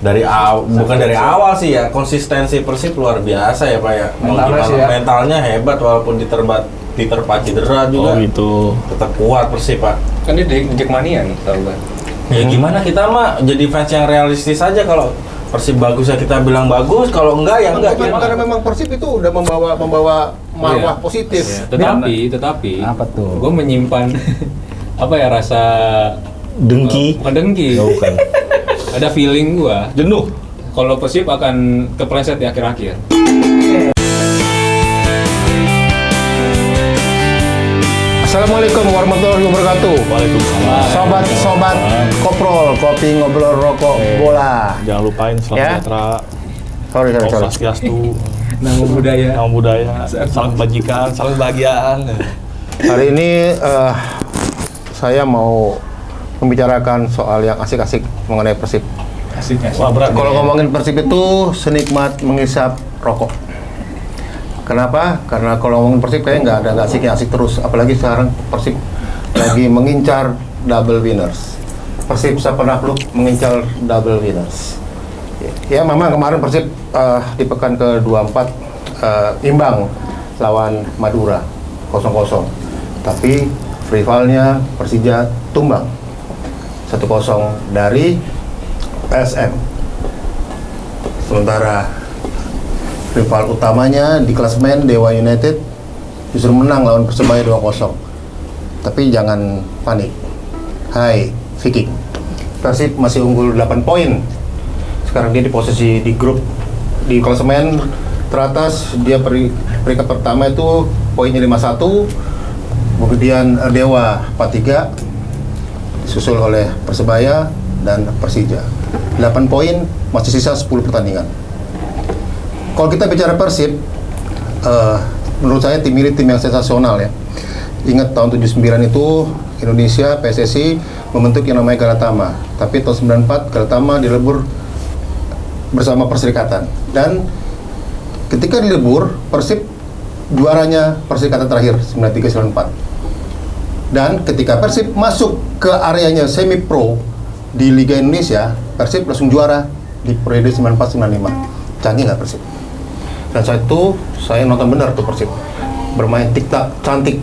bukan dari awal sih ya, konsistensi Persib luar biasa ya Pak ya. Mentalnya hebat walaupun diterpa cedera juga. Oh gitu. Tetap kuat Persib Pak. Kan dia Jackmania nih, tahu kan? Ya gimana kita mah jadi fans yang realistis aja. Kalau Persib bagus ya kita bilang bagus, kalau enggak ya enggak. Karena memang Persib itu udah membawa marwah positif. Tetapi apa tuh? Gue menyimpan apa ya, rasa Dengki. bukan dengki. Bukan. Ada feeling gua Jenuh. kalau Persib akan kepleset di akhir-akhir. Assalamualaikum warahmatullahi wabarakatuh. Waalaikumsalam. Sobat Koprol, kopi ngobrol rokok bola. Jangan lupain salam Ya. sejahtera. Sorry. Om Swastiastu. Nama budaya. Nama budaya. Salam kebajikan, salam kebahagiaan. Hari ini saya mau membicarakan soal yang asik-asik mengenai Persib. Asik. Wah berat. Kalau ngomongin Persib itu senikmat menghisap rokok. Kenapa? Karena kalau ngomongin Persib kayaknya nggak asik terus. Apalagi sekarang Persib lagi mengincar double winners. Persib Penakluk mengincar double winners. Ya memang kemarin Persib di pekan ke-24 imbang lawan Madura 0-0. Tapi rivalnya Persija tumbang 1-0 dari PSM. Sementara rival utamanya di klasemen Dewa United justru menang lawan Persebaya 2-0. Tapi jangan panik. Hai, Vicky. Persib masih unggul 8 poin. Sekarang dia di posisi di grup di klasemen teratas. Dia peringkat pertama itu poinnya 51. Kemudian Dewa 43 disusul oleh Persebaya dan Persija. 8 poin, masih sisa 10 pertandingan. Kalau kita bicara Persib, menurut saya tim ini tim yang sensasional ya. Ingat tahun 79 itu Indonesia, PSSI membentuk yang namanya Galatama. Tapi tahun 94 Galatama dilebur bersama Perserikatan. Dan ketika dilebur, Persib juaranya Perserikatan terakhir 93-94. Dan ketika Persib masuk ke areanya semi pro di Liga Indonesia, Persib langsung juara di periode 94-95. Canggih nggak Persib? Dan saat itu saya nonton benar tuh Persib bermain tik-tak cantik,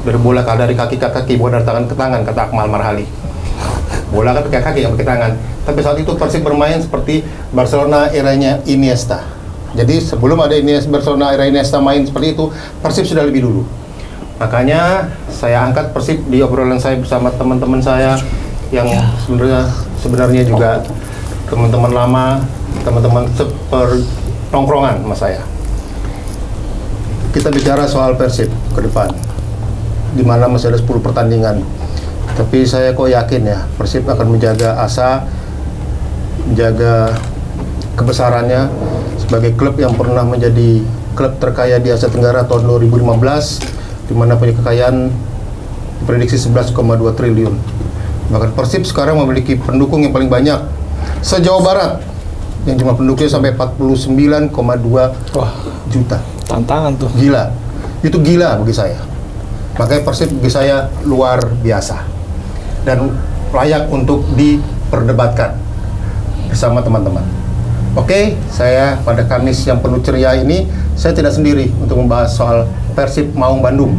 berbola dari kaki ke kaki, bukan dari tangan ke tangan, kata Akmal Marhali. Bola kan pakai kaki, yang pakai tangan. Tapi saat itu Persib bermain seperti Barcelona eranya Iniesta. Jadi sebelum ada Barcelona era Iniesta main seperti itu, Persib sudah lebih dulu. Makanya saya angkat Persib di obrolan saya bersama teman-teman saya yang sebenarnya juga teman-teman lama, teman-teman sepertongkrongan sama saya. Kita bicara soal Persib ke depan, di mana masih ada 10 pertandingan. Tapi saya kok yakin ya, Persib akan menjaga asa, menjaga kebesarannya sebagai klub yang pernah menjadi klub terkaya di Asia Tenggara tahun 2015, di mana punya kekayaan diprediksi 11,2 triliun. Bahkan Persib sekarang memiliki pendukung yang paling banyak se-Jawa Barat, yang jumlah penduduknya sampai 49,2 juta. Tantangan tuh. Gila. Itu gila bagi saya. Makanya Persib bagi saya luar biasa dan layak untuk diperdebatkan bersama teman-teman. Oke, saya pada Kamis yang penuh ceria ini, saya tidak sendiri untuk membahas soal Persib Maung Bandung.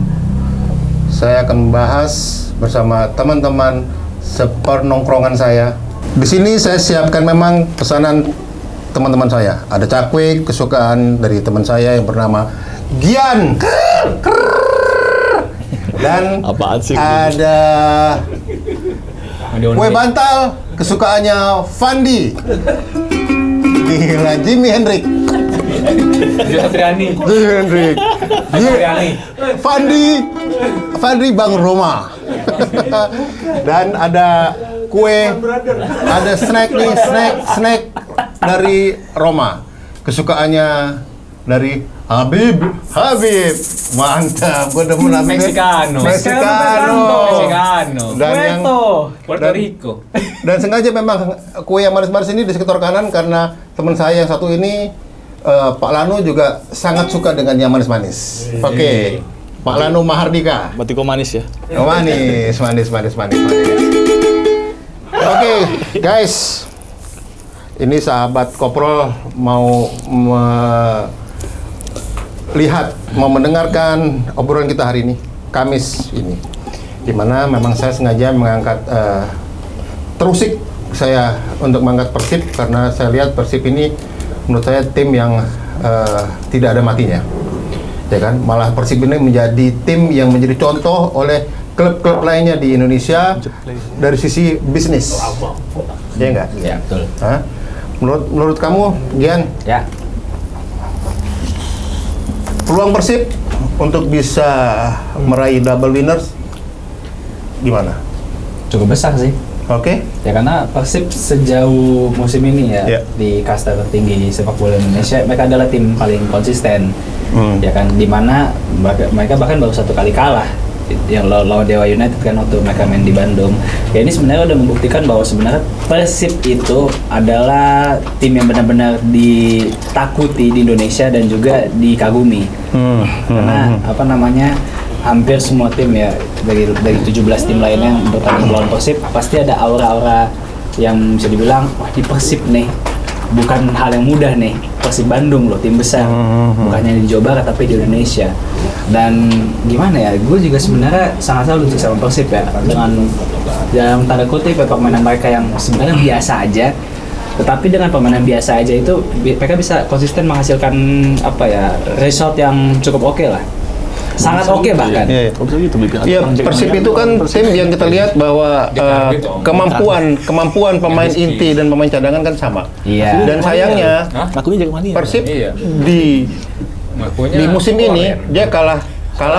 Saya akan membahas bersama teman-teman sepenongkrongan saya. Di sini saya siapkan memang pesanan teman-teman saya. Ada cakwe kesukaan dari teman saya yang bernama Gian. Dan Apaan sih? ada kue bantal kesukaannya Fandi. Gila, Jimi Hendrik. Satriani. Jimi Hendrik. Fandi Bang Roma. Dan ada kue, ada snack nih, snack dari Roma. Kesukaannya dari Habib. Mantap, gua demen Mexicano. Dan yang Puerto Rico. Dan sengaja memang kue yang manis-manis ini di sekitar kanan karena teman saya yang satu ini Pak Lanu juga sangat suka dengan yang manis-manis. Oke. Pak Lanu Mahardika. Berarti kok manis ya? Oh, manis. Oke, guys. ini sahabat Koprol mau melihat, mau mendengarkan obrolan kita hari ini, Kamis ini, dimana memang saya sengaja mengangkat terusik saya untuk mengangkat Persib karena saya lihat Persib ini menurut saya tim yang tidak ada matinya, ya kan? Malah Persib ini menjadi tim yang menjadi contoh oleh klub-klub lainnya di Indonesia dari sisi bisnis, ya enggak? Ya, betul. Hah? Menurut kamu, Gian? Ya. Peluang Persib untuk bisa meraih double winners gimana? Cukup besar sih. Oke. Ya karena Persib sejauh musim ini ya Ya. di kasta tertinggi sepak bola Indonesia, mereka adalah tim paling konsisten. Ya kan, dimana mereka bahkan baru 1 kali kalah yang lawan Dewa United kan waktu mereka main di Bandung. Ya ini sebenarnya udah membuktikan bahwa sebenarnya Persib itu adalah tim yang benar-benar ditakuti di Indonesia dan juga dikagumi. Karena apa namanya, hampir semua tim ya dari 17 tim lainnya yang bertanding melawan Persib pasti ada aura-aura yang bisa dibilang wah di Persib nih bukan hal yang mudah nih. Persib Bandung loh, tim besar, bukannya di Jawa Barat tapi di Indonesia. Dan gimana ya, gue juga sebenarnya sangat salut sih sama Persib ya, dengan dalam tanda kutip ya, permainan mereka yang sebenarnya biasa aja, tetapi dengan permainan biasa aja itu mereka bisa konsisten menghasilkan apa ya, result yang cukup oke lah, sangat oke bahkan. Iya. Iya, Persib itu kan tim yang kita lihat bahwa kemampuan pemain inti dan pemain cadangan kan sama. Iya. Dan sayangnya Ngakunya jago mania. Persib Iya. di Ngakunya musim ini Korea. dia kalah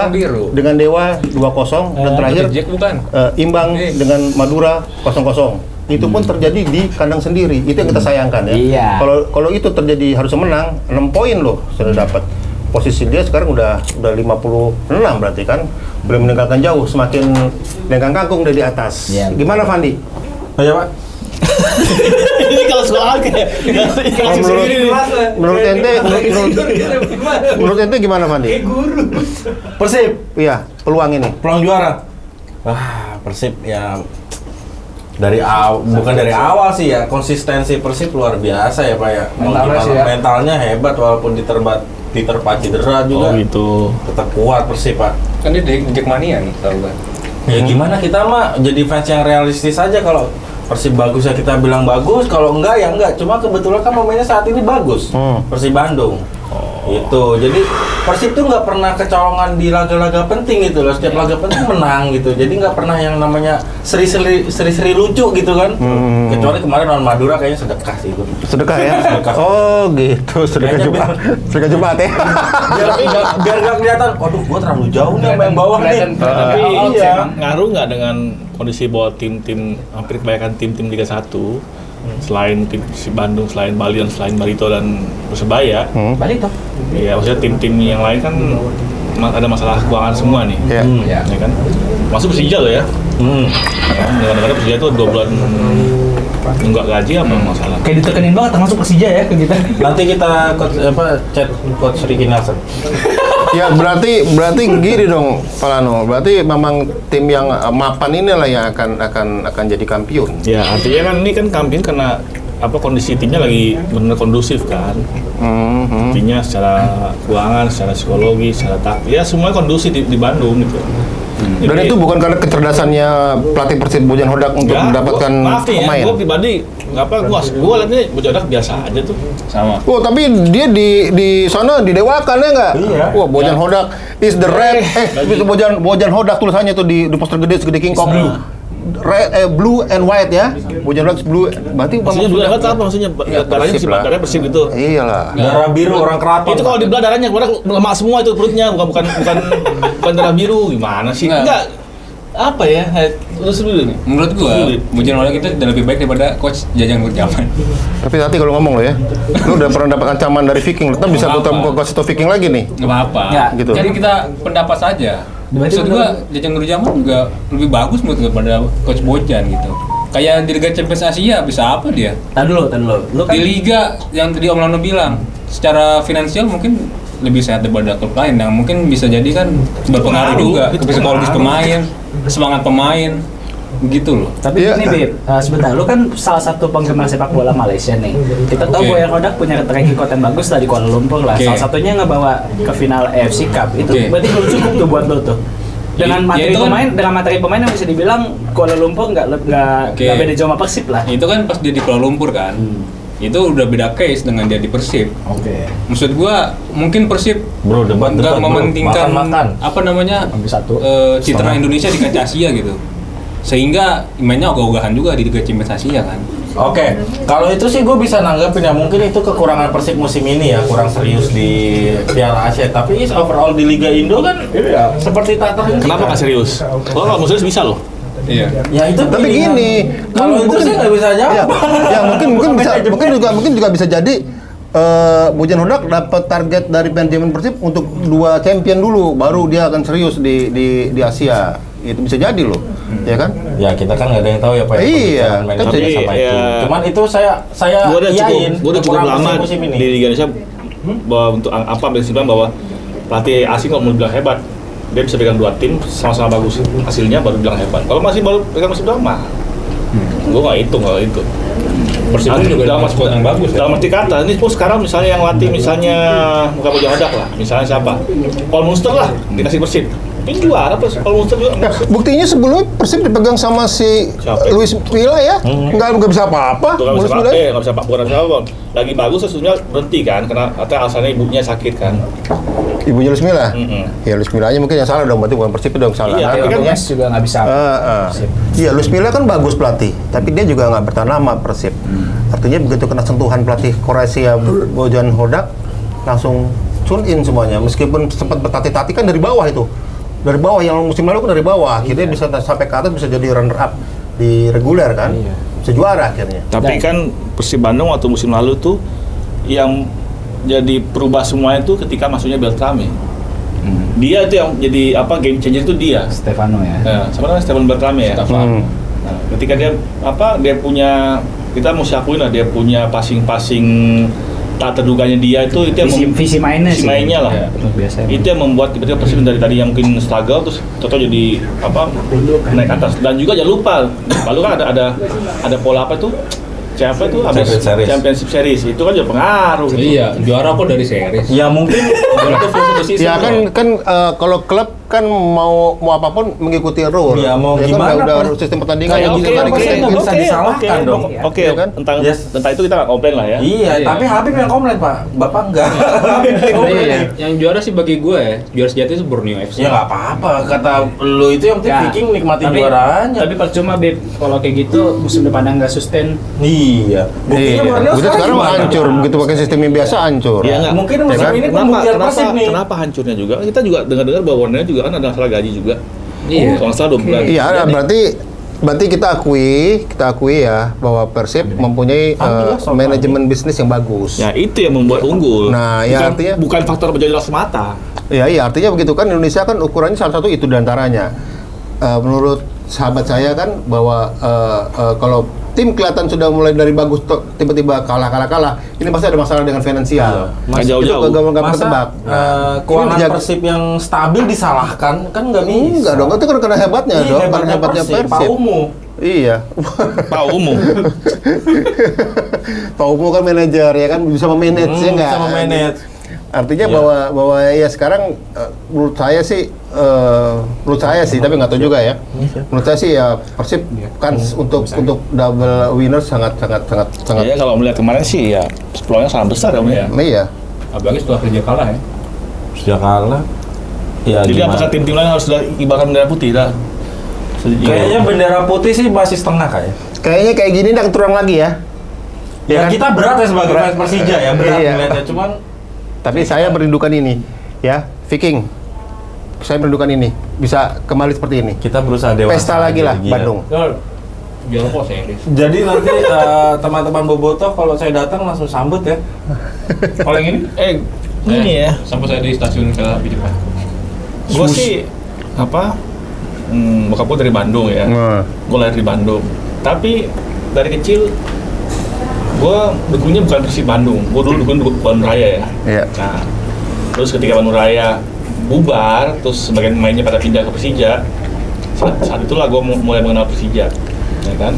Biru. dengan Dewa 2-0 dan terakhir Jack bukan? imbang dengan Madura 0-0. Itu pun terjadi di kandang sendiri. Itu yang kita sayangkan ya. Iya. Kalau itu terjadi harusnya menang, 6 poin loh sudah dapat. Posisi dia sekarang udah 56 berarti kan. Belum meninggalkan jauh, semakin lengkang kangkung dari di atas. Iya, betul. Gimana Fandi? Oh ya Pak? Ini kalau soal kayak Menurut ente gimana Fandi? Persib, Iya, peluang ini. peluang juara. Wah, Persib ya bukan dari awal sih ya, konsistensi Persib luar biasa ya Pak ya. Mentalnya hebat walaupun diterpa cedera juga. Oh gitu. Tetap kuat Persib Pak. Kan dia Jackmania nih, tau kan? Ya gimana, kita mah jadi fans yang realistis aja. Kalau Persib bagus ya kita bilang bagus, kalau enggak ya enggak. Cuma kebetulan kan momennya saat ini bagus. Persib Bandung. Itu. Jadi Persib tuh nggak pernah kecolongan di laga-laga penting gitu loh. Setiap laga penting menang gitu. Jadi nggak pernah yang namanya seri-seri lucu gitu kan. Kecuali kemarin lawan Madura kayaknya sedekah sih itu. Sedekah ya? Sedekah. Oh gitu, sedekah Kayaknya Jumat. Sedekah Jumat ya? biar nggak kelihatan. Waduh, gua terlalu jauh nih sama yang bawah nih. Tapi Iya. ngaruh nggak dengan kondisi bahwa tim-tim hampir kebanyakan tim-tim Liga 1 selain tim si Bandung, selain Bali dan selain Barito dan Persebaya, Balik toh. ya maksudnya tim-tim yang lain kan ada masalah keuangan semua nih, Iya. ya kan? Masuk Persija loh ya, dengan Persija tuh 2 bulan nggak gaji apa masalah? Kayak ditekenin banget termasuk Persija ya ke kita. Nanti kita chat coach Ricky Nelson. Ya berarti gini dong, Palano. Berarti memang tim yang mapan inilah yang akan jadi kampiun. Ya artinya kan ini kan kampiun karena apa, kondisi timnya lagi benar kondusif kan. Artinya secara keuangan, secara psikologi, secara ya semuanya kondusif di Bandung gitu. Dan itu bukan karena kecerdasannya pelatih Persib Bojan Hodak untuk mendapatkan pemain. Gue pribadi gue liatnya Bojan Hodak biasa aja tuh. Sama. Oh tapi dia di sana didewakan ya nggak? Iya. Wah Bojan Hodak is the red. Itu Bojan Hodak tulisannya tuh di poster gede segede King Kong. Red, blue and white ya. Bojan Hodak blue. Berarti Maksudnya Bojan Hodak apa maksudnya? Darahnya Persib masih lah. darahnya Persib gitu. Iyalah. Darah biru orang keraton. Itu kalau dibelah darahnya keluar lemak semua itu perutnya, bukan darah biru. Gimana sih? Enggak. Apa ya? Terus dulu nih. Menurut gua, Bojan Hodak itu udah lebih baik daripada coach Jajang Nurjaman. Tapi nanti kalau ngomong lo ya, lu udah pernah dapat ancaman dari Viking, lu bisa Nggak gue apa-apa. kasih tau Viking lagi nih. Nggak apa-apa. Ya, gitu. Jadi kita pendapat saja. Maksud gua, Jajang Nurjaman juga lebih bagus menurut gua daripada coach Bojan gitu. Kayak di Liga Champions Asia bisa apa dia? Tadi dulu. Lu kan Di liga yang tadi Om Lano bilang, secara finansial mungkin lebih sehat daripada klub lain yang mungkin bisa jadi kan berpengaruh juga ke psikologis pemain, semangat pemain. begitu loh. Tapi Iya. ini Bib, sebentar, lu kan salah satu penggemar sepak bola Malaysia nih. Kita tahu Oke. Boyan Hodak punya track record yang bagus lah di Kuala Lumpur lah. Oke. Salah satunya ngebawa ke final AFC Cup. Itu Oke. berarti belum cukup tuh buat lu tuh. Dengan Ya, materi itu kan- pemain, dengan materi pemain yang bisa dibilang Kuala Lumpur nggak Oke. beda jauh sama Persib lah. Itu kan pas dia di Kuala Lumpur kan. Itu udah beda case dengan dia di Persib. Oke. Maksud gua mungkin Persib Bro, debat nggak bro. mementingkan Makan. apa namanya Ambil satu. citra Indonesia di kancah Asia gitu, sehingga mainnya ogah-ogahan juga di Liga Champions Asia kan. Oke, kalau itu sih gue bisa nanggapin ya, mungkin itu kekurangan Persib musim ini ya, kurang serius di Piala Asia. Tapi overall di Liga Indo kan seperti Tatar ini. Kenapa nggak serius? Kalau nggak serius bisa loh. Iya. Ya itu Tapi pilihan. gini, Kalau itu mungkin- sih nggak bisa jawab. Ya mungkin juga bisa jadi Bojan Hodak dapat target dari manajemen Persib untuk 2 champion dulu, baru dia akan serius di Asia. Itu bisa jadi loh, ya kan? Ya kita kan nggak ada yang tahu ya Pak. Iya, pembicaraan kan manajemen jadi, sama itu. ya. Cuman itu saya Gue udah cukup, iyain cukup kekurangan lama Persib musim ini. di Liga Indonesia bahwa untuk apa bilang bahwa pelatih asing kalau mau bilang hebat, dia bisa pegang 2 tim sama-sama bagus hasilnya baru bilang hebat. Kalau masih baru pegang masih doang mah, gue nggak hitung kalau itu. Persib pun juga dalam dengan squad yang bagus ya. dalam arti kata ini pun sekarang misalnya yang latih misalnya bukan Bojan Hodak lah, misalnya siapa? Paul Munster lah dikasih Persib. Ini juara pas Paul Munster juga. Nah, buktinya sebelumnya Persib dipegang sama si Siapa? Luis Milla ya, nggak bisa apa-apa. Tuh nggak Luis bisa Milla. pakai, nggak bisa pak, bukan siapa. Lagi bagus sesungguhnya berhenti kan, karena kata alasannya ibunya sakit kan. Ibunya Luis Milla. Mm-mm. Ya Luis Millanya mungkin yang salah dong, berarti bukan Persib dong salah. Iya, Nah, tapi kan artinya- Yes juga nggak bisa. Iya, Luis Milla kan bagus pelatih, tapi dia juga nggak bertahan lama Persib. Artinya begitu kena sentuhan pelatih Kroasia Bojan Hodak, langsung tune in semuanya. Meskipun sempat bertati-tati kan dari bawah itu, dari bawah yang musim lalu kan dari bawah, akhirnya bisa sampai ke atas, bisa jadi runner up di reguler kan, bisa juara akhirnya. Tapi kan Persib Bandung waktu musim lalu tuh yang jadi perubah semuanya itu ketika masuknya Beltrame. Dia itu yang jadi apa game changer itu dia. Stefano ya. Sama namanya Stefan Beltrame ya. Hmm. Nah, ketika dia punya, kita mesti akuin lah, dia punya passing tak terduganya dia itu yang Visi mainnya visi sih. mainnya lah. Ya, biasa. Itu yang membuat tiba-tiba Persib dari tadi yang mungkin struggle terus toto jadi naik atas. Dan juga jangan lupa lalu kan ada pola apa tuh, siapa itu Championship Series itu kan juga pengaruh gitu. Iya, juara kok dari series. Ya mungkin Juara tuh full satu season Ya loh. kan kalau klub kan mau apapun mengikuti rule. Ya, mau kan gimana udah pun. sistem pertandingan Kayak yang gitu gitu kan pasti nggak bisa disalahkan dong. Oke, Iya kan? tentang Yes. tentang itu kita nggak komplain lah ya. Iya, Iya. tapi Habib yang komplain Pak, Bapak enggak. Habib yang komplain. Iya, yang juara sih bagi gue ya, juara sejati itu Borneo FC. Ya nggak apa-apa, kata lu itu yang penting Ya, Viking nikmatin tapi- juaranya. Tapi percuma Beb, kalau kayak gitu musim depan nggak sustain. Iya. Buktinya Borneo Begitu sekarang gimana? hancur, begitu pakai sistem yang biasa hancur. Iya nggak? Mungkin musim kan? ini pembuktian Persib nih. Kenapa hancurnya juga? Kita juga dengar-dengar bahwa Borneo juga kan ada masalah gaji juga. Iya. Kalau nggak salah 2 bulan. Iya, berarti kita akui ya bahwa Persib mempunyai Ambil lah, soal manajemen bisnis yang bagus. Ya itu yang membuat unggul. Nah, ya artinya- bukan faktor penjualan semata. Ya, iya artinya begitu kan, Indonesia kan ukurannya salah satu itu diantaranya. Menurut sahabat saya kan bahwa kalau tim kelihatan sudah mulai dari bagus tiba-tiba kalah, ini pasti ada masalah dengan finansial. Nggak Itu jauh-jauh. gampang Masa ketebak. keuangan Ini dijaga- Persib yang stabil disalahkan kan nggak bisa. Enggak dong, itu kan karena hebatnya Iya, dong, karena hebatnya Persib. Pak Persib. Umu. Iya. Pak umum. Pak Umu kan manajer ya kan, bisa memanage ya enggak? Bisa memanage. Artinya Iya. bahwa ya sekarang menurut saya sih tapi nggak tahu juga ya. Menurut saya sih ya Persib kan untuk double winner sangat. Ya kalau melihat kemarin sih ya peluangnya sangat besar ya Om ya. Iya. Apalagi setelah kerja kalah ya. Sudah kalah. Ya, Jadi gimana? apakah tim-tim lain harus sudah ibaratkan bendera putih dah? Kayaknya bendera putih sih masih setengah kayak. Kayaknya kayak gini dah turun lagi ya. Ya, kan? kita berat ya sebagai fans Persija ya, berat Iya. melihatnya. Cuman Tapi saya merindukan ini ya, Viking. Saya merindukan ini bisa kembali seperti ini. kita berusaha dewasa. Pesta lagi lah Iya. Bandung. Juara kok series. Jadi nanti teman-teman Bobotoh kalau saya datang langsung sambut ya. Kalau yang ini? Ini ya. Sampai saya di stasiun kereta api Jepang. Gue sih bokap gue dari Bandung ya. Gue lahir di Bandung. Tapi dari kecil gue dukungnya bukan Persib Bandung. Gue dulu dukung Bandung Raya ya. Iya. Nah, terus ketika Bandung Raya bubar, terus sebagian mainnya pada pindah ke Persija, saat itulah gue mulai mengenal Persija, ya kan.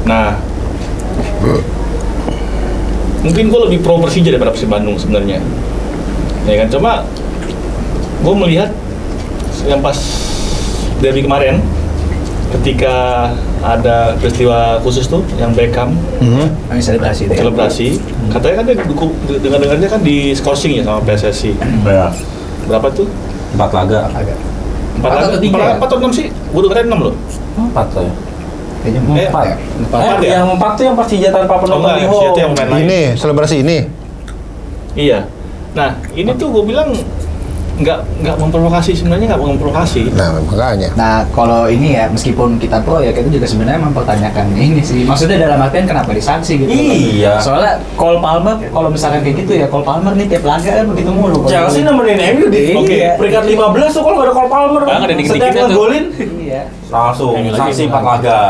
Nah, mungkin gue lebih pro Persija daripada Persib Bandung sebenarnya, ya kan. Cuma gue melihat yang pas derby kemarin, ketika ada peristiwa khusus tuh yang Beckham selebrasi katanya kan dia dengar-dengarnya kan di skorsing ya sama PSSI. Ya. Berapa tuh? 4 laga. 4 atau 3? 4 atau 6 sih? Gue dengerin 6 loh. 4 saya. Kayaknya 4 ya? Yang 4 tuh yang Persija tanpa penonton di home. Itu yang main lain. Ini selebrasi ini. Iya. Nah, ini tuh gue bilang nggak memprovokasi, sebenarnya nggak memprovokasi. Nah, makanya. Nah, kalau ini ya, meskipun kita pro ya, kita juga sebenarnya mempertanyakan ini sih. Maksudnya dalam artian kenapa disanksi gitu. Iya. Soalnya Cole Palmer, kalau misalkan kayak gitu ya, Cole Palmer nih tiap laga kan begitu mulu. Chelsea nemenin MU di Iya. peringkat 15 tuh kalau nggak ada Cole Palmer. Nggak ada dikit-dikitnya Setiap tuh. ngegolin Iya. langsung MU lagi sanksi 4 menang. laga.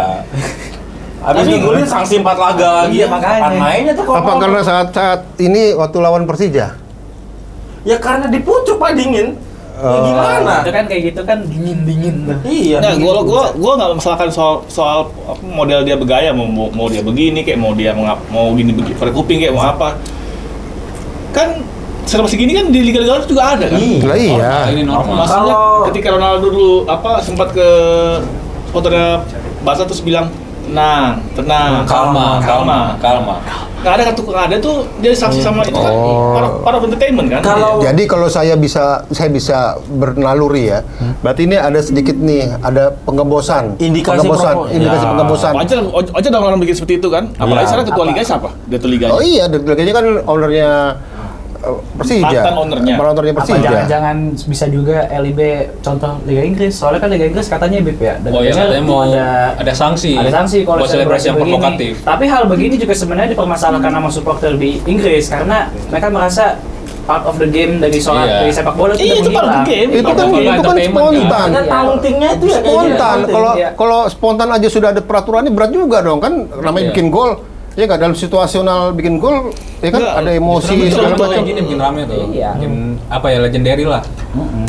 Habis ngegolin sanksi 4 laga lagi. Iya, makanya. Kapan mainnya tuh Cole Apa Palmer? karena saat ini waktu lawan Persija? Ya karena dipucuk Pak dingin. Ya gimana? Itu kan kayak gitu kan dingin tuh. Iya. Nah, gue nggak masalahkan soal apa, model dia bergaya, mau dia begini kayak mau dia mau gini pakai kuping kayak mau apa. Kan serba segini kan di liga-liga lain juga ada kan. Lah iya. Ini normal. Maksudnya Kalau- ketika Ronaldo dulu sempat ke fotonya Barca terus bilang, tenang, Kalma. Nggak ada kartu, nggak ada tuh dia sanksi sama itu kan part of entertainment kan. Kalau Jadi kalau saya bisa bernaluri ya, berarti ini ada sedikit nih, ada penggembosan. Indikasi indikasi ya. penggembosan. Wajar dong orang bikin seperti itu kan. Apalagi Iya. sekarang ketua liga siapa? Ketua liganya. Oh iya, liganya kan ownernya Persija. Mantan ownernya. Ownernya Apa Persija. jangan-jangan bisa juga LIB contoh Liga Inggris? Soalnya kan Liga Inggris katanya BIP ya. Dan Oh iya, katanya mau ada sanksi. ada sanksi kalau buat selebrasi yang begini. provokatif. Tapi hal begini juga sebenarnya dipermasalahkan sama supporter di Inggris karena mereka merasa part of the game dari Iya. dari sepak bola Iya, itu part of the game. Itu kan Entertainment, spontan. ada tauntingnya itu ya kayak gitu. Spontan. Kalau Iya. kalau spontan aja sudah ada peraturannya berat juga dong kan. Namanya Iya. bikin gol. Ya nggak dalam situasional bikin gol, ya kan Enggak, ada emosi betul, segala betul, macam. Kayak gini bikin rame tuh. Iya. Bikin apa ya, legendary lah.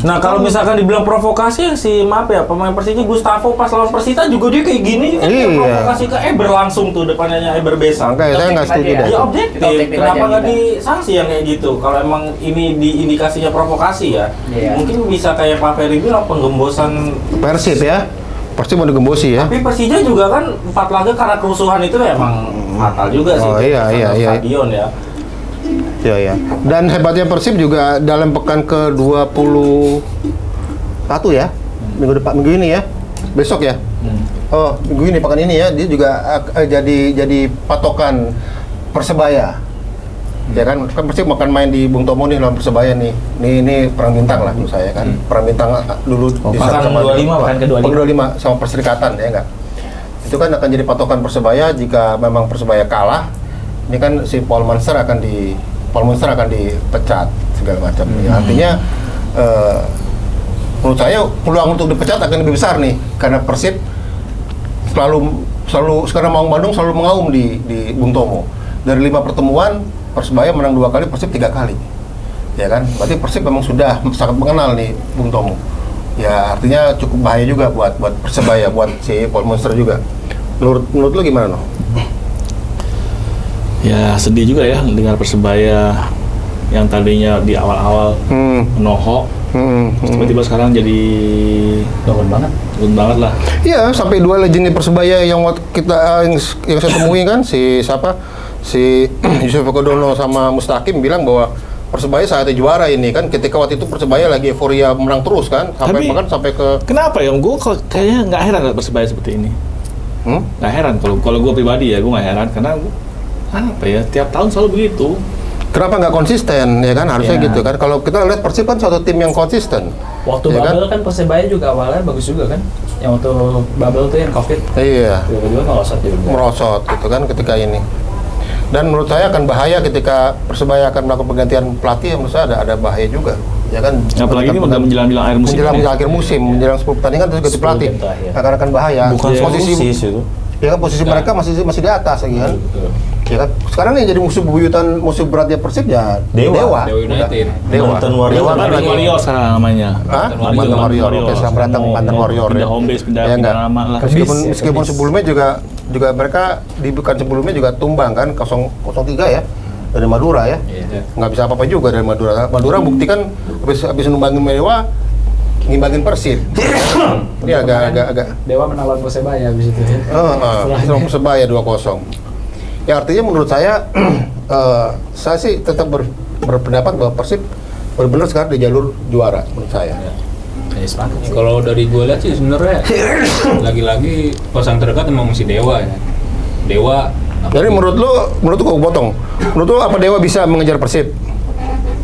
Nah kalau misalkan dibilang provokasi si maaf ya pemain Persija Gustavo pas lawan Persita juga dia kayak gini kan dia Iya. provokasi ke berlangsung tuh depannya berbesa. Makanya saya nggak setuju Objektif deh. Ya objektif, Objektif kenapa aja nggak kita. disanksi yang kayak gitu? Kalau emang ini diindikasinya provokasi ya, Iya. mungkin bisa kayak Pak Ferry bilang penggembosan. Persib ya, Persib mau digembosi ya. Tapi Persija juga kan 4 laga karena kerusuhan itu emang fatal juga sih. Oh, iya, Fatal iya. Stadion ya. Ya ya. Dan hebatnya Persib juga dalam pekan ke-21 ya. Minggu ini ya. Besok ya. Oh, minggu ini pekan ini ya, dia juga jadi patokan Persebaya. Ya kan Persib akan main di Bung Tomo nih lawan Persebaya nih. Ini perang bintang lah menurut saya kan. Perang bintang dulu Pekan 25 Pak. Pekan ke-25. Pekan 25 sama Perserikatan ya enggak. Itu kan akan jadi patokan Persebaya jika memang Persebaya kalah. Ini kan si Paul Monster akan dipecat segala macam. Ya, artinya menurut saya peluang untuk dipecat akan lebih besar nih karena Persib selalu sekarang Maung Bandung selalu mengaum di Bung Tomo. Dari 5 pertemuan Persebaya menang 2 kali, Persib 3 kali. Ya kan? Berarti Persib memang sudah sangat mengenal nih Bung Tomo. Ya artinya cukup bahaya juga buat Persebaya, buat si Paul Monster juga. Menurut lu gimana noh? Ya sedih juga ya dengar Persebaya yang tadinya di awal-awal menohok, tiba-tiba sekarang jadi Turun banget. turun banget lah. Iya, sampai 2 legend di Persebaya yang yang saya temui kan si Yusuf Kodono sama Mustaqim bilang bahwa Persebaya saatnya juara ini kan ketika waktu itu Persebaya lagi euforia menang terus kan sampai ke Kenapa ya? Gue kayaknya nggak heran lihat Persebaya seperti ini. Nggak heran kalau gue pribadi ya, gue nggak heran karena apa ya, tiap tahun selalu begitu. kenapa nggak konsisten ya kan harusnya Iya. gitu kan kalau kita lihat Persib kan suatu tim yang konsisten. Waktu Ya kan? bubble kan Persebaya juga awalnya bagus juga kan. Yang waktu bubble tuh yang Covid Iya, juga ngelosot juga. merosot gitu kan ketika ini. Dan menurut saya akan bahaya ketika Persebaya akan melakukan pergantian pelatih, menurut saya ada bahaya juga. Ya kan? Apalagi ini udah menjelang akhir musim. menjelang akhir musim, menjelang 10 pertandingan terus ganti 10 pelatih. game terakhir. Akan bahaya. Bukan posisi solusi itu. ya kan posisi mereka masih di atas lagi kan. Betul. Ya kan? Sekarang yang jadi musuh bebuyutan, musuh beratnya Persib ya Dewa. Dewa United. Mantan Warrior. Dewa kan Mantan lagi. Warrior sekarang namanya. Hah? Mantan Warrior. Oke, sekarang datang Mantan Warrior. Pindah home base, pindah enggak? nama lah. Meskipun sebelumnya juga mereka di bukan sebelumnya juga tumbang kan 0-3 ya dari Madura ya. Iya. Nggak bisa apa-apa juga dari Madura. Madura buktikan habis numbangin Dewa ngimbangin Persib. Ini agak Dewa menawar Persebaya habis itu ya. Persebaya 2-0. Ya artinya menurut saya saya sih tetap berpendapat bahwa Persib benar-benar sekarang di jalur juara menurut saya. Kalau dari gue lihat sih sebenarnya lagi-lagi pasang terdekat emang masih Dewa ya. Dewa. Jadi menurut lu gua potong. Menurut lu apa Dewa bisa mengejar Persib?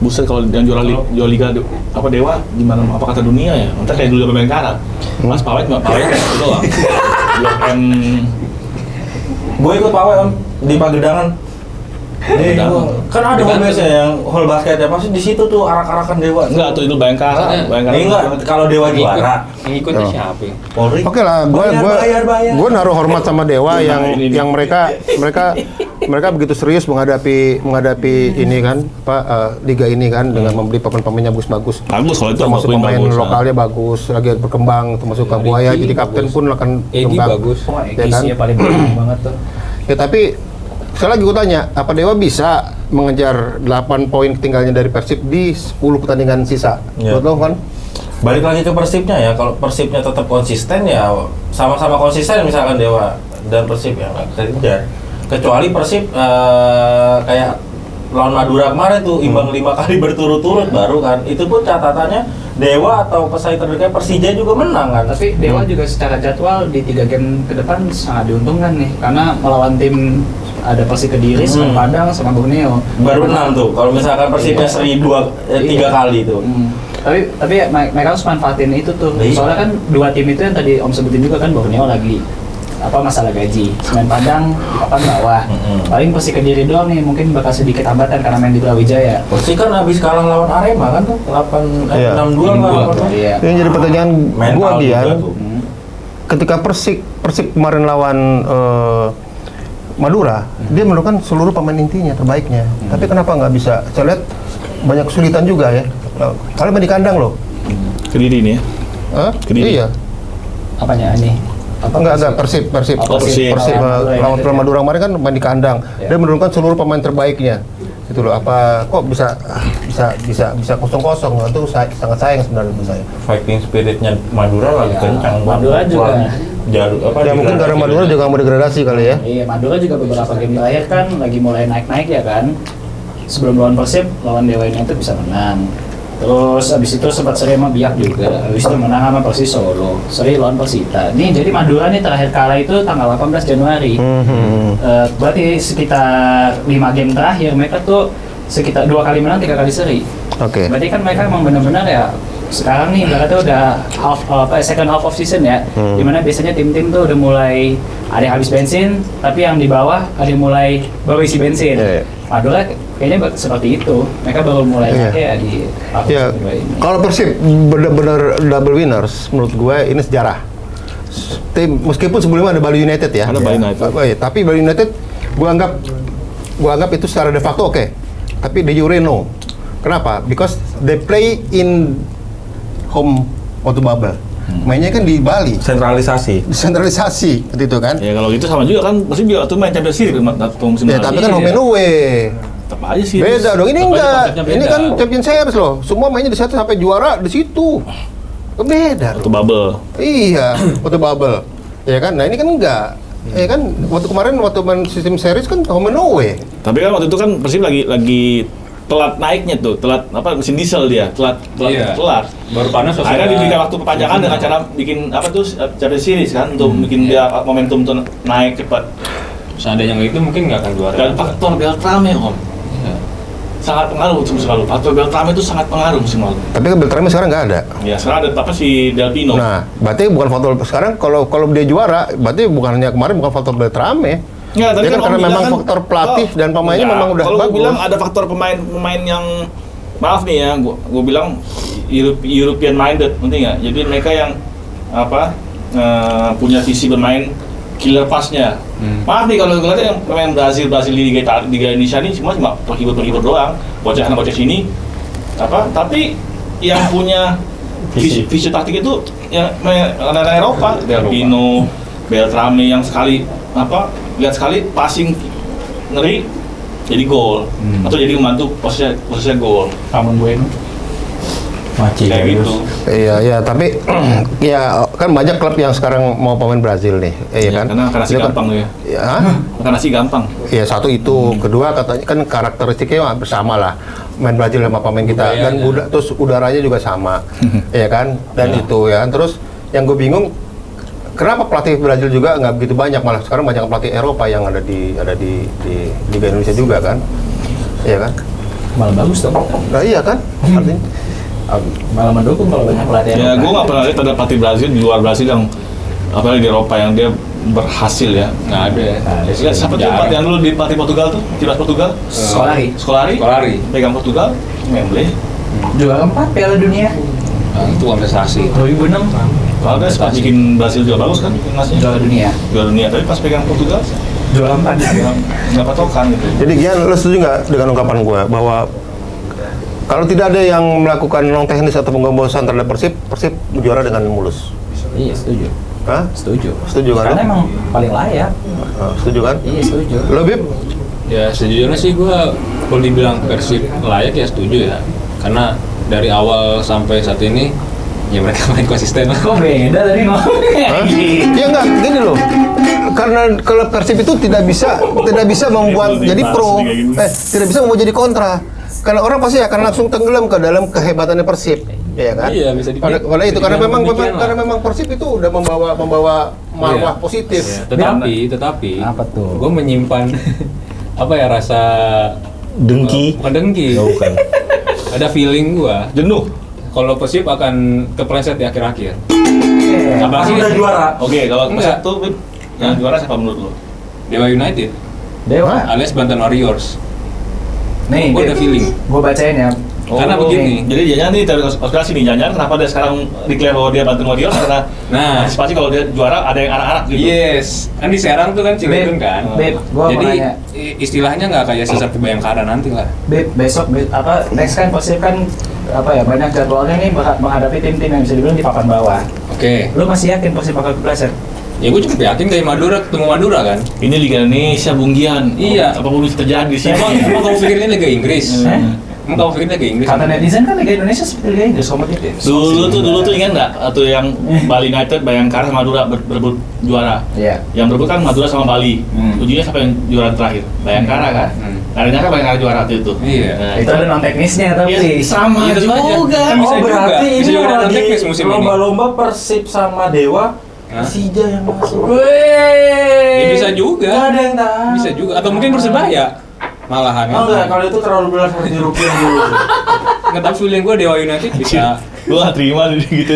Buset kalau yang juara liga apa Dewa gimana apa kata dunia ya? Entar kayak dulu pemain karat. Mas Pawai cuma Pawai itu doang. Blok M. Gue ikut Pawai Om di Pagedangan. Kan ada hall base yang hall basket ya, pasti di situ tuh arak-arakan Dewa. Enggak tuh itu Bayangkara. Enggak, kalau Dewa juara. Yang ikutnya siapa? Ya? Polri. Oke lah, gua naruh hormat sama Dewa yang mereka begitu serius menghadapi ini kan, liga ini kan dengan membeli pemain-pemainnya bagus-bagus. Bagus kalau itu termasuk pemain lokalnya bagus, lagi berkembang, termasuk Kambuaya jadi kapten pun akan berkembang. Bagus. Ya kan? Paling penting banget tuh. Ya tapi sekali lagi gue tanya, apa Dewa bisa mengejar 8 poin ketinggalannya dari Persib di 10 pertandingan sisa? Ya. Menurut lo, Van? Balik lagi ke Persibnya ya, kalau Persibnya tetap konsisten ya sama-sama konsisten misalkan Dewa dan Persib ya nggak bisa dikejar. Kecuali Persib kayak lawan Madura kemarin tuh imbang 5 kali berturut-turut baru kan. Itu pun catatannya Dewa atau pesaing terdekat Persija juga menang kan. Tapi Dewa juga secara jadwal di 3 game ke depan sangat diuntungkan nih karena melawan tim ada Persik Kediri, Semen Padang, sama Borneo. Baru 6 tuh. Kalau misalkan Persibnya seri 3 kali tuh. Tapi ya, mereka harus manfaatin itu tuh. Soalnya kan 2 tim itu yang tadi Om sebutin juga kan, Borneo lagi masalah gaji, Semen Padang di papan bawah. Paling Persik Kediri doang nih mungkin bakal sedikit hambatan karena main di Brawijaya. Persik kan habis kalah lawan Arema kan tuh 6-2 kan. Iya. Yang jadi pertanyaan gue Dian, tuh. ketika Persik kemarin lawan Madura, dia menurunkan seluruh pemain intinya terbaiknya. Tapi kenapa nggak bisa? Saya lihat banyak kesulitan juga ya. Kalian main di kandang loh. Kediri ini ya. Hah? Kediri. Iya. Apanya ini? Enggak, Persib lawan Madura kemarin kan main di kandang. Dia menurunkan seluruh pemain terbaiknya. Gitu loh. Apa kok bisa kosong-kosong? Itu sangat sayang sebenarnya menurut saya. Fighting spiritnya Madura lagi kencang. Madura juga. Mungkin karena Madura juga mau degradasi kali ya. Iya, Madura juga beberapa game terakhir kan lagi mulai naik-naik ya kan. Sebelum lawan Persib, lawan Dewa United bisa menang. Terus abis itu sempat seri sama Biak juga. Abis itu menang sama Persis Solo. Seri lawan Persita. Nih jadi Madura nih terakhir kalah itu tanggal 18 Januari. Berarti sekitar 5 game terakhir mereka tuh sekitar 2 kali menang, 3 kali seri. Oke. Berarti kan mereka emang benar-benar ya sekarang nih ibaratnya udah second half of season ya, dimana biasanya tim-tim tuh udah mulai ada yang habis bensin, tapi yang di bawah ada yang mulai baru isi bensin. Madura kayaknya seperti itu, mereka baru mulai kayak di kedua ini. Kalau Persib benar-benar double winners, menurut gue ini sejarah. Tim meskipun sebelumnya ada Bali United ya. Ada Bali United. Tapi Bali United gue anggap itu secara de facto oke. Tapi de jure no. Kenapa? Because they play in home auto bubble. Mainnya kan di Bali. Sentralisasi Seperti itu kan? Ya kalau gitu sama juga kan, pasti juga tuh main Champions League musim Ya, tapi kan home and away. Tetap aja sih. Beda dong. Ini enggak. Ini kan Champions Series loh. Semua mainnya di satu sampai juara di situ. Beda. Auto bubble. Iya, auto bubble. Ya kan? Nah, ini kan enggak. Ya kan waktu kemarin main sistem series kan home and away. Tapi kan waktu itu kan Persib lagi telat naiknya tuh, telat mesin diesel dia, telat. Baru panas. Akhirnya diberikan waktu perpanjangan dengan cara bikin Champions Series kan untuk bikin dia momentum tuh naik cepat. Seandainya itu mungkin nggak akan juara. Dan faktor Beltrame Om, sangat pengaruh musim lalu. Faktor Beltrame itu sangat pengaruh musim lalu. Tapi kan Beltrame sekarang nggak ada. Ya sekarang ada si Del Pino. Nah, berarti bukan faktor sekarang kalau dia juara, berarti bukannya kemarin bukan faktor Beltrame. Ya, tadi kan karena memang faktor pelatih dan pemainnya memang udah kalau bagus. Kalau bilang ada faktor pemain yang maaf nih ya, gua bilang European minded, penting nggak? Jadi mereka yang punya visi bermain killer pass-nya. Maaf nih kalau ngeliatnya yang pemain Brazil di Liga Indonesia ini cuma penghibur doang, bocah sini tapi yang punya visi taktik itu yang anak-anak Eropa, Del Pino, Beltrame yang lihat sekali passing ngeri jadi gol atau jadi membantu posisinya gol. Ramon Bueno. Kayak gitu. Iya, tapi ya kan banyak klub yang sekarang mau pemain Brazil nih, iya kan? Karena sih gampang ya. Karena sih gampang. Iya, satu itu, kedua katanya kan karakteristiknya hampir sama lah. Main Brazil sama pemain kita dan terus udaranya juga sama. Iya kan? Dan itu ya. Terus yang gue bingung kenapa pelatih Brazil juga nggak begitu banyak, malah sekarang banyak pelatih Eropa yang ada di Liga Indonesia juga kan? Iya kan? Malah bagus dong. Nah iya kan? Artinya Malah mendukung kalau banyak pelatih. Ya, gue nggak pernah lihat ada pelatih Brazil di luar Brazil yang apalagi di Eropa yang dia berhasil ya. Nggak ada. Ya, siapa tuh pelatih yang dulu di pelatih Portugal tuh? Timnas Portugal? Scolari. Pegang Portugal, Memble. Juara 4 Piala Dunia. Nah, itu kompensasi. 2006. Kalau dia sempat bikin Brazil juga bagus kan timnasnya. Juara dunia. Tapi pas pegang Portugal Juara 4. nggak patokan gitu. jadi Gian, lo setuju nggak dengan ungkapan gue bahwa kalau tidak ada yang melakukan non teknis atau penggembosan terhadap Persib juara dengan mulus? Iya, setuju. Hah? Setuju kan? Karena emang paling layak. Setuju kan? Iya, setuju. Lo Bib? Ya sejujurnya sih gue kalau dibilang Persib layak ya setuju ya. Karena dari awal sampai saat ini ya mereka main konsisten. Kok beda tadi ngomongnya? Ya enggak, gini loh. Karena kalau Persib itu tidak bisa membuat jadi pro, tidak bisa membuat jadi kontra. Karena orang pasti akan langsung tenggelam ke dalam kehebatannya Persib, ya kan? Iya, bisa dibilang. Pada itu karena memang Persib itu udah membawa marwah positif. Iya. Tetapi Apa tuh? gue menyimpan rasa Dengki. bukan dengki. Bukan. Ada feeling gue Jenuh. kalau Persib akan kepleset di akhir-akhir. Pas udah juara. Oke, kalau Enggak. satu yang juara siapa menurut lo? Dewa United Dewa. alias Banten Warriors. Nih, Gue ada feeling. Gue bacain ya. Karena begini. Jadi jangan nih teori konspirasi nih, jangan kenapa dia sekarang declare bahwa dia Banten Warriors karena antisipasi kalau dia juara ada yang arak-arak gitu. Yes, kan di Serang tuh kan Cilegon kan. Beb, gua Jadi mau nanya. istilahnya nggak kayak seperti Bayangkara nanti lah. Besok next kan Persib kan banyak jadwalnya nih menghadapi tim-tim yang bisa dibilang di papan bawah. Oke. Lu masih yakin Persib bakal kepleset? Ya gue cukup yakin kayak Madura ketemu Madura kan. Ini Liga Indonesia, Bung Gian. Iya. Apapun bisa terjadi sih. Emang kamu pikir ini Liga Inggris? Emang kamu pikir ini Liga Inggris? Kata netizen kan Liga Indonesia seperti Liga Inggris kompetitif. Dulu tuh ingat nggak? Atau yang Bali United, Bayangkara sama Madura berebut juara. Iya. Yang berebut kan Madura sama Bali. Ujungnya siapa yang juara terakhir? Bayangkara kan? Akhirnya Bayangkara juara waktu itu. Iya. Nah, Itu ada non teknisnya tapi. Iya, sama Iya, tetap aja. juga. Kan bisa juga. Berarti Bisa ini juga ada lagi teknis musim ini. lomba-lomba Persib sama Dewa. Persija yang masuk. Ya bisa juga. Gak ada yang tahu. Bisa juga. Atau mungkin Persebaya malahan. Oh enggak, kalau itu terlalu belas seperti rupiah dulu. Nggak tahu feeling gue Dewa United bisa. Gue gak terima gitu.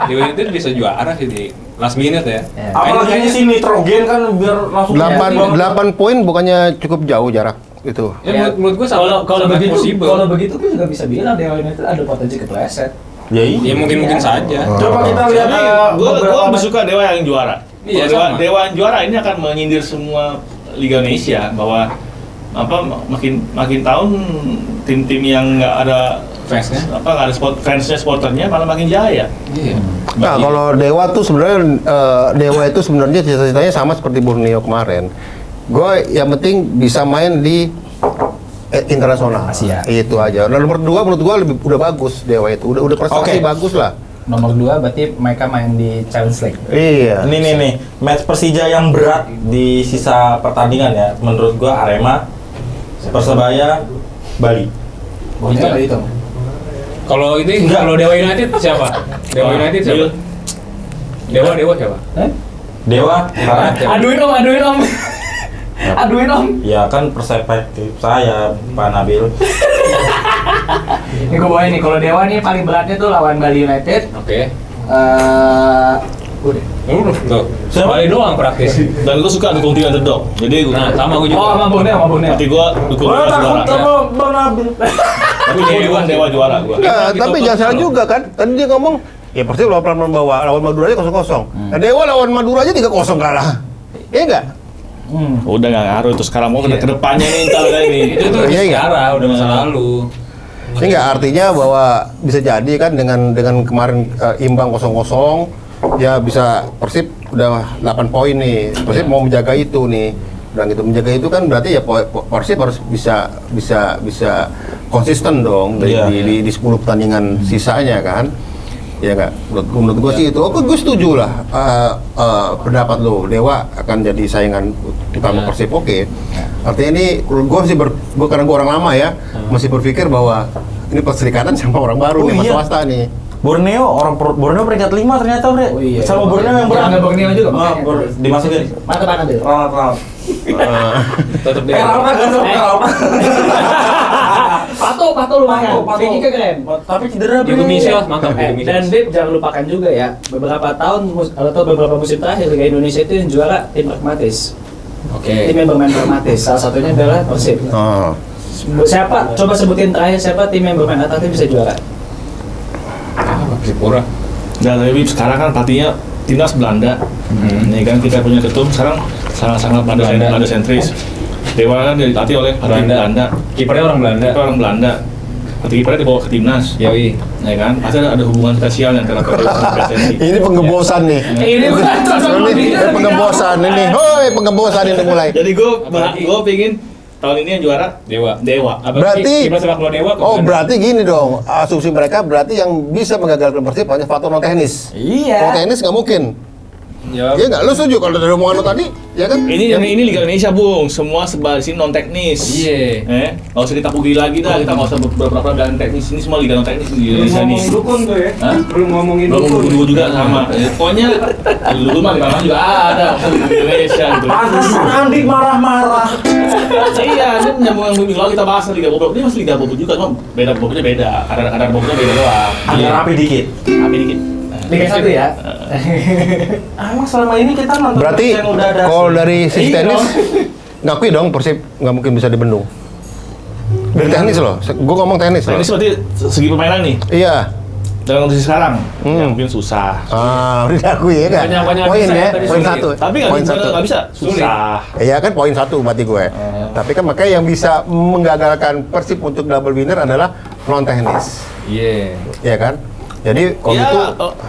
Dewa United bisa juara sih di last minute ya. Apalagi ini si nitrogen kan biar langsung 8 poin bukannya cukup jauh jarak itu. Ya menurut gue Kalau begitu possible. kalau begitu gue juga bisa bilang Dewa United ada potensi kepleset. Ya Ya mungkin saja. Coba kita lihat Gue lebih suka Dewa yang juara. Iya, Dewa, sama. Dewa yang juara ini akan menyindir semua Liga Indonesia bahwa makin tahun tim-tim yang nggak ada Fansnya? nggak ada fansnya, supporternya malah makin jaya. Iya. Nah, kalau Dewa tuh sebenarnya Dewa itu sebenarnya cita-citanya sama seperti Borneo kemarin. Gue yang penting bisa main di internasional. Asia. Itu aja. Nah, nomor 2 menurut gue udah bagus Dewa itu. Udah prestasi Oke. bagus lah. Nomor 2 berarti mereka main di Challenge League. Iya. Ini nih, match Persija yang berat di sisa pertandingan ya. Menurut gua Arema, Persebaya, Bali. Itu ada itu. Kalau ini Enggak. kalau Dewa United siapa? Dewa United siapa? Dewa siapa? Dewa, Arema. Aduin om. Aduin om. Ya kan perspektif saya, Pak Nabil. Ini gue bawain nih, kalau Dewa nih paling beratnya tuh lawan Bali United. Oke. Udah. Tuh. Bali doang praktis. Dan gue suka dukung tim underdog. Jadi Nah, sama gue Oh, juga. sama Borneo. nanti gue dukung Gua Dewa takut juara. sama Bang Nabil. Tapi Dewa juara gue. Nah, tapi jangan salah juga kan. Tadi dia ngomong Ya Persib lawan Madura aja 0-0. Nah, Dewa lawan Madura aja 3-0 kalah. Iya enggak? Udah nggak ngaruh itu sekarang mau ke depannya nih entar ini. Itu tuh sekarang udah masa lalu. Ini enggak artinya bahwa bisa jadi kan dengan kemarin imbang 0-0 ya bisa Persib udah 8 poin nih. Persib mau menjaga itu nih. Dan gitu menjaga itu kan berarti ya Persib harus bisa konsisten dong di 10 pertandingan sisanya kan. Ya enggak, menurut gue sih itu, gue setuju lah pendapat lo, Dewa akan jadi saingan utama Persib, oke. Artinya ini, gue karena gue orang lama ya, masih berpikir bahwa ini perserikatan sama orang baru nih, mas swasta nih. Borneo peringkat 5 ternyata, Bre. Oh, iya. Sama Borneo yang berang. Borneo juga. Dimasukin. Mantap deh. Ronald. Tetep deh. Pato lumayan. Vicky keren. Tapi cedera, Bre. Diego Misios, mantap. Dan Beb jangan lupakan juga ya, beberapa musim terakhir Liga Indonesia itu yang juara tim pragmatis. Oke. Tim yang bermain pragmatis. Salah satunya adalah Persib. Siapa? Coba sebutin terakhir siapa tim yang bermain atraktif bisa juara? Persipura. Dan tapi sekarang kan pelatihnya timnas Belanda. Ini kan kita punya ketum sekarang sangat Belanda sentris. Dewa kan dilatih oleh pelatih Belanda. Kipernya orang Belanda. Orang Belanda. Kipernya dibawa ke timnas. Yoi. Ya kan? Pasti ada hubungan spesial antara PSSI. Ini penggebosan nih. Ini bukan Ini penggebosan ini. Hoi, penggebosan ini mulai. Jadi gue pingin tahun ini yang juara Dewa. Berarti Kiper sepak bola Dewa. berarti gini dong. Asumsi mereka berarti yang bisa menggagalkan Persib hanya faktor non teknis. Iya. Kalau teknis nggak mungkin. Ya. Iya nggak? Lu setuju kalau dari omongan lu tadi? Ya kan? Ini Liga Indonesia, Bung. Semua sebal di sini non teknis. Iya. Nggak usah kita pugili lagi dah. Kita nggak usah berpura-pura dan teknis. Ini semua liga non teknis di Indonesia nih. Dukun tuh ya. Belum ngomongin dukun juga sama. Pokoknya dulu mah di mana juga ada di Indonesia gitu. Pantesan Andi marah-marah. Iya, ini nyambung yang minggu lalu kita bahas Liga Bobo. Ini masih Liga Bobo juga, cuma beda Bobonya beda. Kadar Bobonya beda doang. Agak rapi dikit. Rapi dikit. Liga 1 ya. Emang selama ini kita nonton Berarti yang udah ada kalau dari sisi teknis ngakui dong Persib nggak mungkin bisa dibendung. Dari teknis loh, gue ngomong teknis loh. Ini seperti segi permainan nih. Iya. Dengan kondisi sekarang, mungkin susah. Udah diakui ya kan? Banyak Poin bisa ya, ya, tadi poin sulit. 1. Tapi nggak bisa, susah. Iya kan poin 1 berarti gue. Tapi kan makanya yang bisa menggagalkan Persib untuk double winner adalah non teknis. Iya. Iya kan? Jadi kalau Ya, gitu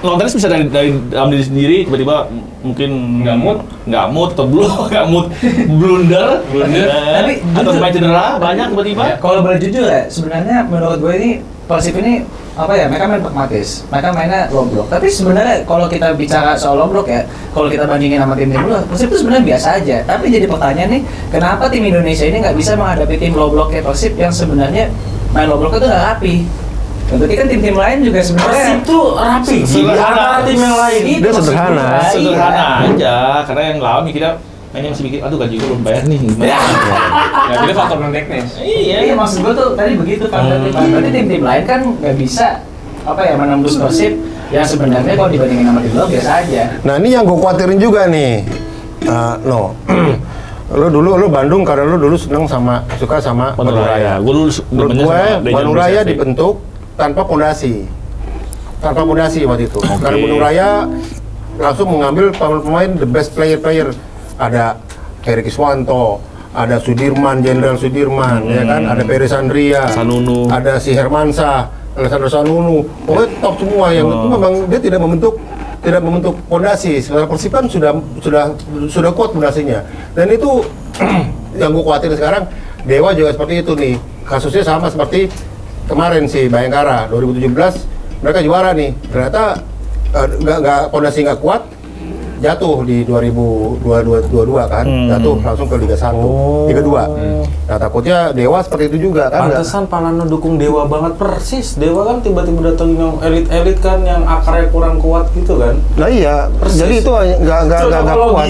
non teknis bisa dari dalam diri sendiri tiba-tiba mungkin nggak mood atau blunder. Tapi atau jujur. main cedera banyak tiba-tiba. Kalau boleh jujur ya, sebenarnya menurut gue ini Persib ini apa ya? Mereka main pragmatis, mereka mainnya low block. Tapi sebenarnya kalau kita bicara soal low block ya, kalau kita bandingin sama tim-tim luar, Persib itu sebenarnya biasa aja. Tapi jadi pertanyaan nih, kenapa tim Indonesia ini nggak bisa menghadapi tim low block kayak Persib yang sebenarnya main low block itu nggak rapi? Berarti kan tim-tim lain juga sebenarnya Persib tuh rapi di Sederhana. antara tim yang lain. Itu Dia maksud sederhana. gua, Sederhana iya. aja, karena yang lawan mikirnya mainnya masih mikir, aduh gaji gue belum bayar nih. Gimana? Ya, jadi faktor non teknis. Iya, maksud gue tuh tadi begitu kan. Berarti tim-tim lain kan nggak bisa apa ya menembus Persib yang sebenarnya kalau dibandingin sama tim luar biasa aja. nah ini yang gue khawatirin juga nih. Lu Bandung karena lu dulu suka sama Bandung Raya. Gue dulu Menurut demennya gue sama Dejan Bandung Raya Brescia. dibentuk tanpa fondasi waktu itu. Karena Bandung Raya langsung mengambil pemain the best player. Ada Heri Kiswanto, ada Sudirman, Jenderal Sudirman, ya kan? Ada Peri Sandria, Sanunu. ada si Hermansyah, Alessandro Sanunu. Pokoknya top semua yang itu memang dia tidak membentuk fondasi. Sebenarnya Persib kan sudah kuat fondasinya. Dan itu yang gue khawatir sekarang Dewa juga seperti itu nih. Kasusnya sama seperti kemarin si Bayangkara 2017 mereka juara nih. Ternyata fondasi nggak kuat, jatuh di 2022 kan, jatuh langsung ke Liga 1, Liga 2. Nah takutnya Dewa seperti itu juga kan. Pantesan Palano dukung Dewa banget persis. Dewa kan tiba-tiba datang yang elit-elit kan, yang akarnya kurang kuat gitu kan. Nah iya, Persis. jadi itu nggak kuat.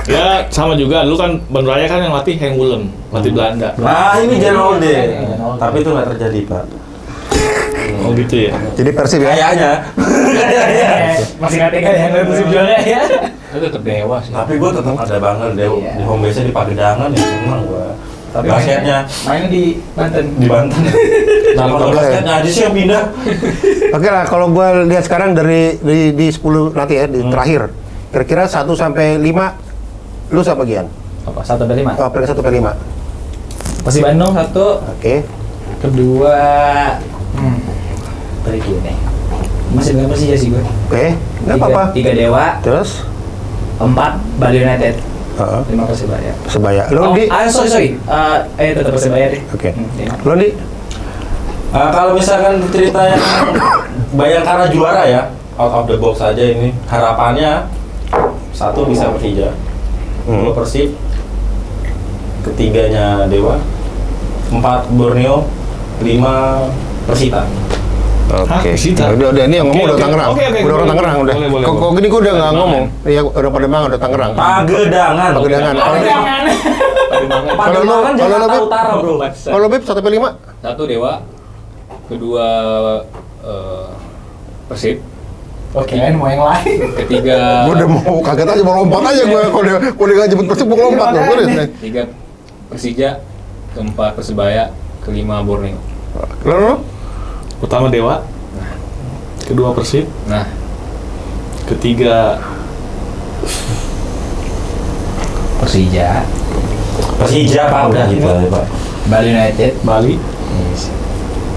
Ya sama juga, dulu kan Bandung Raya kan yang latih Henk Willem, latih Belanda. Nah ini Jenolde. Tapi itu nggak terjadi, Pak. Oh gitu ya. Jadi Persib ya. Kayaknya. Masih nggak tega ya dari Persib juara ya. Itu tetap Dewa sih. Tapi gue tetap ada banget Iya. di home base-nya di Pagedangan ya, senang gue. Tapi basketnya mainnya di Banten. di Banten. Nah kalau basketnya aja sih yang pindah. Oke lah, kalau gue lihat sekarang di 10 nanti ya, di terakhir. Kira-kira 1 sampai 5, lu siapa Gian? Apa? 1 sampai 5. Oh, peringkat 1 sampai 5. Persib Bandung 1. Oke. Kedua Pergi nih. Masih dengan Persija sih gue. Oke, nggak apa-apa. 3 Dewa, Terus? 4 Bali United, Heeh. 5 Persibaya. Persebaya. Lo di? Sorry. Tetap Persibaya deh. Oke. 5. Lo di? Kalau misalkan ceritanya Bayangkara juara ya, out of the box aja ini. Harapannya 1 bisa Persija, 2 Persib, ketiganya Dewa, 4 Borneo, 5 Persita. Oke. Persita? Udah ini yang ngomong udah Tangerang. Oke, Udah orang boleh. Tangerang udah. Boleh. Kok gini gue udah nggak ngomong. Iya, udah Pademangan, udah Tangerang. Pagedangan. Pagedangan. Kalau lo, Jakarta Beb? Utara, Bro. Kalau Beb 1 sampai 5? 1 Dewa, kedua Persib, Oke, mau yang lain. ketiga Gue udah mau kaget aja, mau lompat aja gue. Kalau dia nggak jemput Persib, gue lompat tuh. tiga Persija, keempat Persebaya, kelima Borneo. Lo? Pertama Dewa, kedua Persib, Nah, ketiga Persija, Persija Pak udah gitu aja, Pak. Bali United, Bali,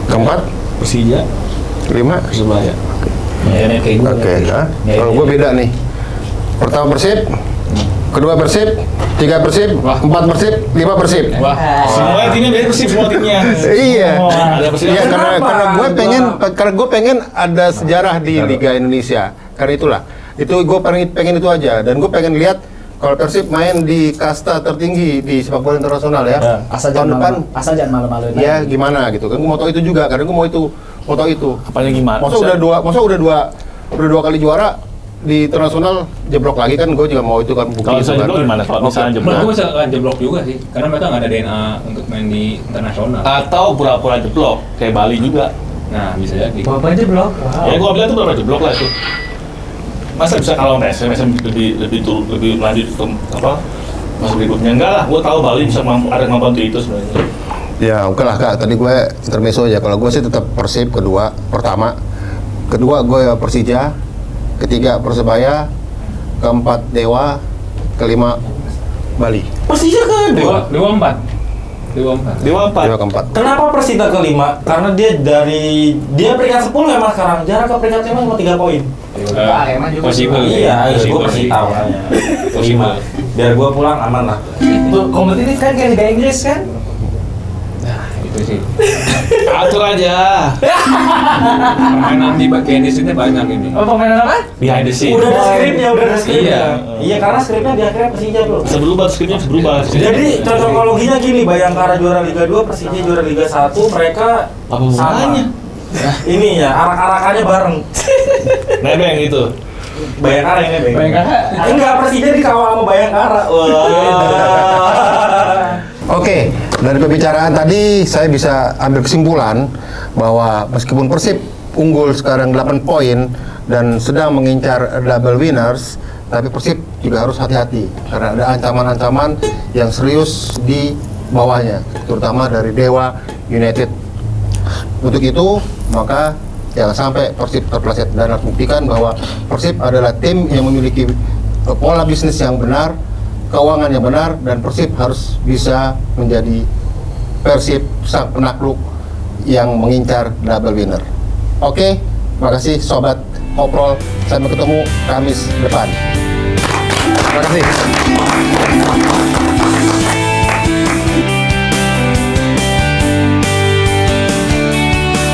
Keempat? Persija, 5? Persebaya. ya kayak gue. Oke, kalau gue beda nih. Pertama Persib, kedua Persib, 3 Persib, 4 Persib, 5 Persib. wah, Semua timnya dari Persib, semua timnya. Iya. Oh, ada Persib. Iya, Kenapa? karena gue pengen ada sejarah di Liga Indonesia. Karena itulah. Itu gue pengen itu aja, dan gue pengen lihat kalau Persib main di kasta tertinggi di sepak bola internasional ya. Asal Tahun depan asal jangan malu-maluin. ya gimana gitu kan. Gue mau tahu itu juga, karena gue mau tahu itu. Apanya gimana? Masa udah dua kali juara di internasional jeblok lagi kan, gue juga mau itu kan bukti. Kalau itu misalnya kan. jeblok gimana? Kalau misalnya menurut jeblok gue bisa jeblok juga sih, karena mereka nggak ada DNA untuk main di internasional. atau pura-pura jeblok kayak Bali juga. Nah, bisa jadi. Bapak jeblok. Ya gua bilang itu pura-pura jeblok lah itu. Masa bisa kalau SM lebih lanjut ke apa? Masa berikutnya enggak lah. Gua tahu Bali bisa ada kemampuan itu sebenarnya. Ya oke lah Kak, tadi gue intermezzo aja. Kalau gue sih tetap Persib pertama, kedua gue Persija, ketiga Persebaya, keempat Dewa, kelima Bali. Persija ke Dewa 4. Dewa 4. Dewa keempat. Kenapa Persita kelima? Karena dia peringkat 10 emang sekarang. Jarak ke peringkat 5 cuma 3 poin. Emang juga. Possible. Iya, gue Possible. Persita makanya. Possible. 5. Biar gue pulang aman lah. Kompetitif kan kayak Liga Inggris kan? Nah, itu sih. Atur aja. Permainan di bagian di sini banyak ini. Oh, pemain apa? Behind the scene. Udah ada skripnya. Iya. Iya, karena skripnya di akhirnya Persija, Bro. Bisa berubah, skripnya bisa berubah. Jadi cocokologinya gini, Bayangkara juara Liga 2, Persija juara Liga 1, mereka Apa sama. hubungannya? Ini ya, arak-arakannya bareng. Nebeng itu. Bayangkara ini, Bang. Bayangkara? Enggak, Persija dikawal sama Bayangkara. Oke, dari pembicaraan tadi saya bisa ambil kesimpulan bahwa meskipun Persib unggul sekarang 8 poin dan sedang mengincar double winners, tapi Persib juga harus hati-hati karena ada ancaman-ancaman yang serius di bawahnya, terutama dari Dewa United. Untuk itu, maka jangan sampai Persib terpeleset, dan harus buktikan bahwa Persib adalah tim yang memiliki pola bisnis yang benar, keuangan yang benar, dan Persib harus bisa menjadi Persib sang penakluk yang mengincar double winner. Oke, makasih Sobat Koprol, sampai ketemu Kamis depan. Terima kasih.